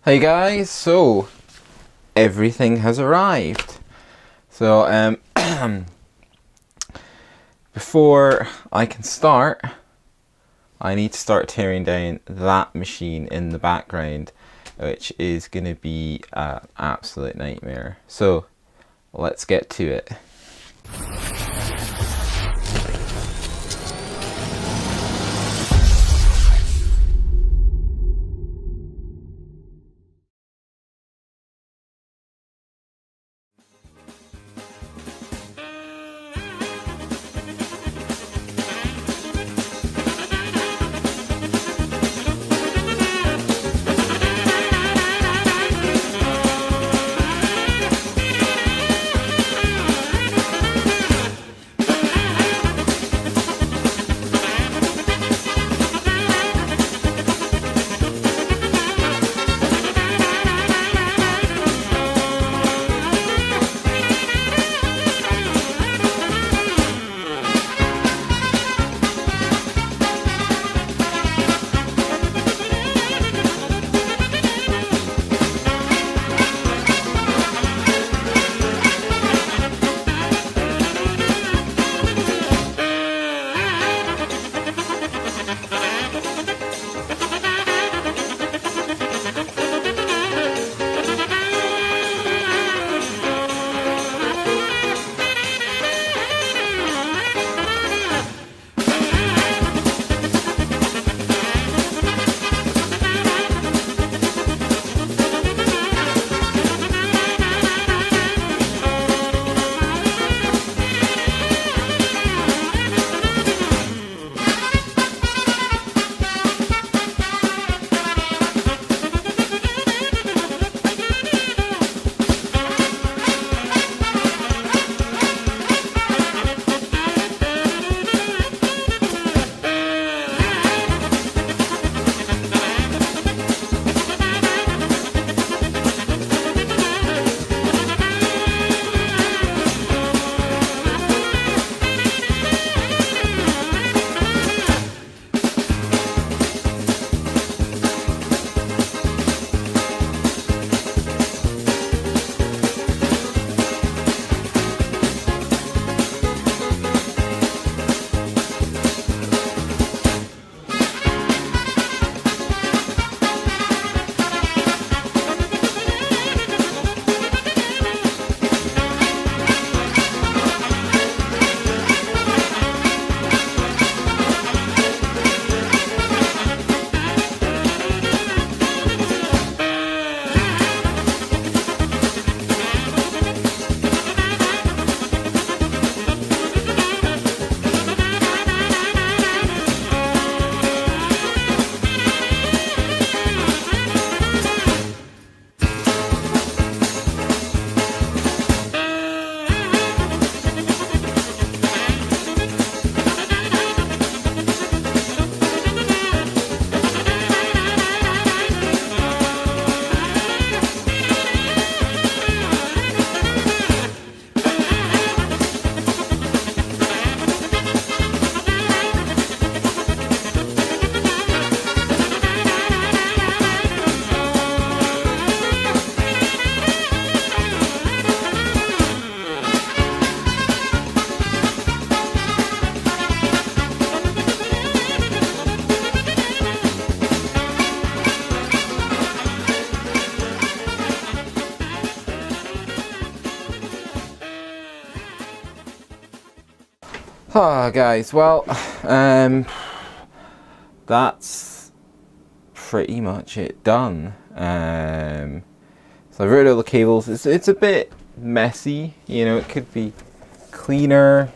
Hey guys, so everything has arrived. So before I can start, I need to start tearing down that machine in the background, which is going to be an absolute nightmare. So let's get to it. Oh guys, well, that's pretty much it done. So I've routed all the cables. It's a bit messy, you know, it could be cleaner.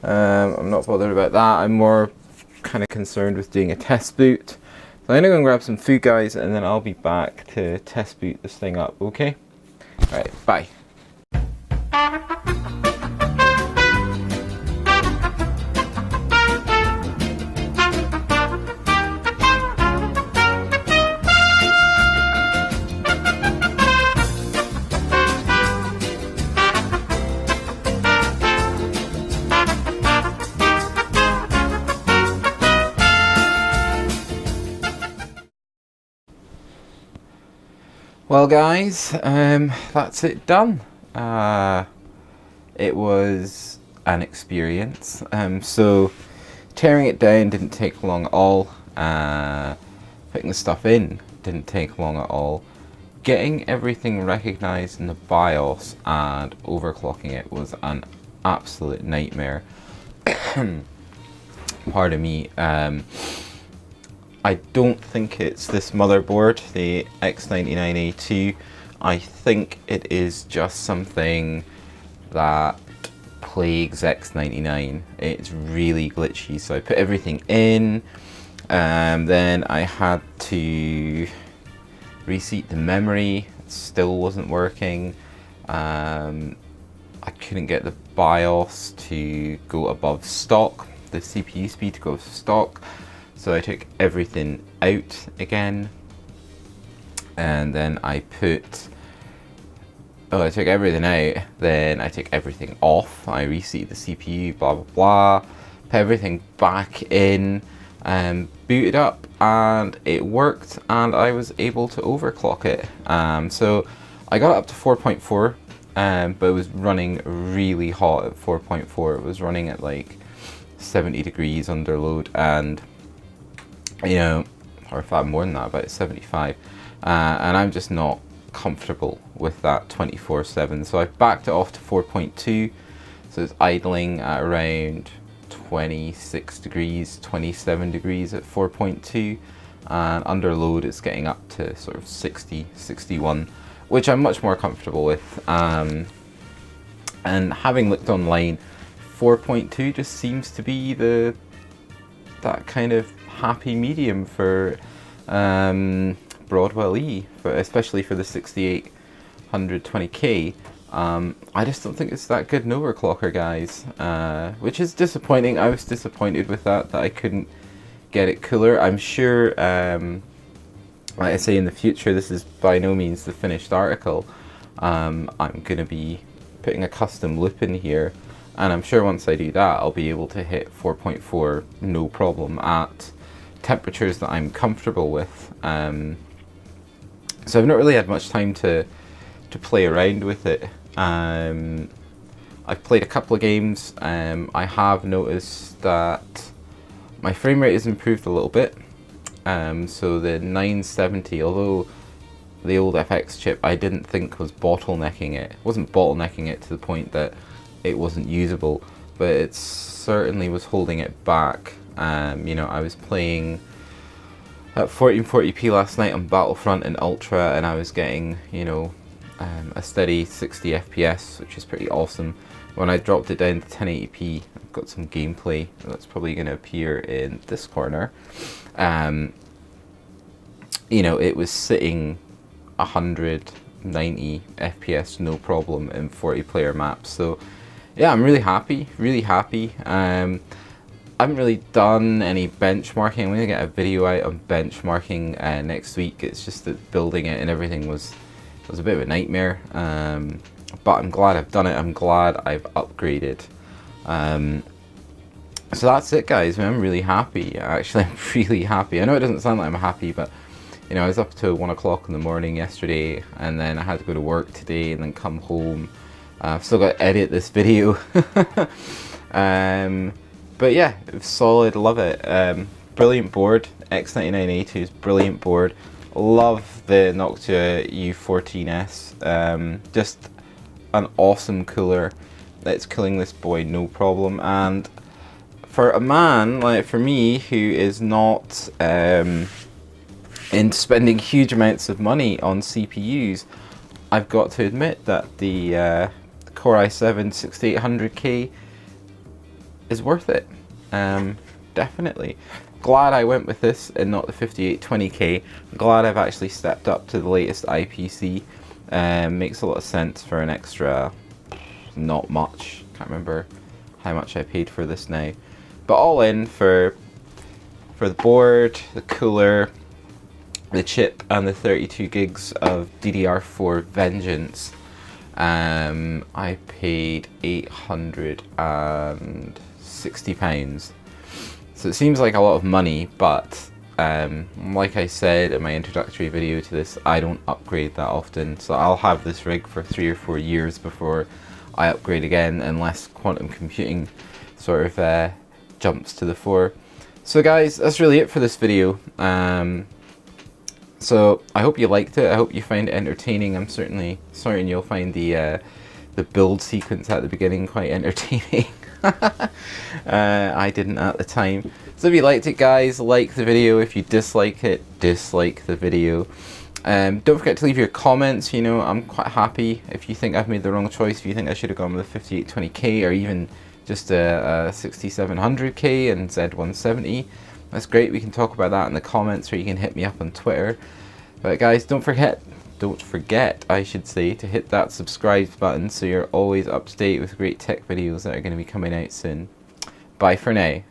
I'm not bothered about that. I'm more kind of concerned with doing a test boot. So I'm gonna go and grab some food, guys, and then I'll be back to test boot this thing up, okay? Alright, bye. Well guys, that's it done. It was an experience. So tearing it down didn't take long at all. Putting the stuff in didn't take long at all. Getting everything recognized in the BIOS and overclocking it was an absolute nightmare. Pardon me. I don't think it's this motherboard, the X99A2. I think it is just something that plagues X99. It's really glitchy, so I put everything in, then I had to reseat the memory. It still wasn't working. I couldn't get the BIOS to go above stock, the CPU speed to go stock, so I took everything out again, and then I took everything out, then I took everything off, I reseated the CPU, blah blah blah, put everything back in, booted up, and it worked, and I was able to overclock it. So I got it up to 4.4, but it was running really hot at 4.4. It was running at like 70 degrees under load, and you know, or in fact more than that, about 75, and I'm just not comfortable with that 24/7, so I backed it off to 4.2, so it's idling at around 26 degrees, 27 degrees at 4.2, and under load it's getting up to sort of 60, 61, which I'm much more comfortable with. And having looked online, 4.2 just seems to be that kind of happy medium for Broadwell E, especially for the 6820K. I just don't think it's that good an overclocker, guys, which is disappointing. I was disappointed with that I couldn't get it cooler. I'm sure, like I say, in the future, this is by no means the finished article. I'm going to be putting a custom loop in here, and I'm sure once I do that, I'll be able to hit 4.4 no problem at temperatures that I'm comfortable with. So I've not really had much time to play around with it. I've played a couple of games. I have noticed that my frame rate has improved a little bit. So the 970, although the old FX chip I didn't think was bottlenecking it. It wasn't bottlenecking it to the point that it wasn't usable, but it certainly was holding it back. You know, I was playing at 1440p last night on Battlefront and Ultra, and I was getting, you know, a steady 60 FPS, which is pretty awesome. When I dropped it down to 1080p, I've got some gameplay that's probably going to appear in this corner. You know, it was sitting 190 FPS no problem in 40 player maps. So yeah, I'm really happy, really happy. I haven't really done any benchmarking. I'm going to get a video out on benchmarking next week. It's just that building it and everything was a bit of a nightmare. But I'm glad I've done it. I'm glad I've upgraded. So that's it, guys. I'm really happy. Actually, I'm really happy. I know it doesn't sound like I'm happy, but you know, I was up till 1 o'clock in the morning yesterday, and then I had to go to work today and then come home. I've still got to edit this video. But yeah, it was solid. Love it. Brilliant board. X99A2 is brilliant board. Love the Noctua U14S. Just an awesome cooler. It's cooling this boy no problem. And for a man like for me, who is not in spending huge amounts of money on CPUs, I've got to admit that the Core i7 6800K is worth it. Definitely. Glad I went with this and not the 5820K. Glad I've actually stepped up to the latest IPC. Makes a lot of sense for an extra, not much. Can't remember how much I paid for this now. But all in, for the board, the cooler, the chip, and the 32 gigs of DDR4 Vengeance, I paid £860. So it seems like a lot of money, but Like I said in my introductory video to this, I don't upgrade that often, so I'll have this rig for 3 or 4 years before I upgrade again, unless quantum computing sort of jumps to the fore. So guys, that's really it for this video. So I hope you liked it. I hope you find it entertaining. I'm certainly certain you'll find the build sequence at the beginning quite entertaining. I didn't at the time. So if you liked it, guys, like the video. If you dislike it, dislike the video. Don't forget to leave your comments. You know, I'm quite happy if you think I've made the wrong choice, if you think I should have gone with a 5820K or even just a 6700K and Z170. That's great. We can talk about that in the comments, or you can hit me up on Twitter. But guys, don't forget, I should say, to hit that subscribe button so you're always up to date with great tech videos that are going to be coming out soon. Bye for now.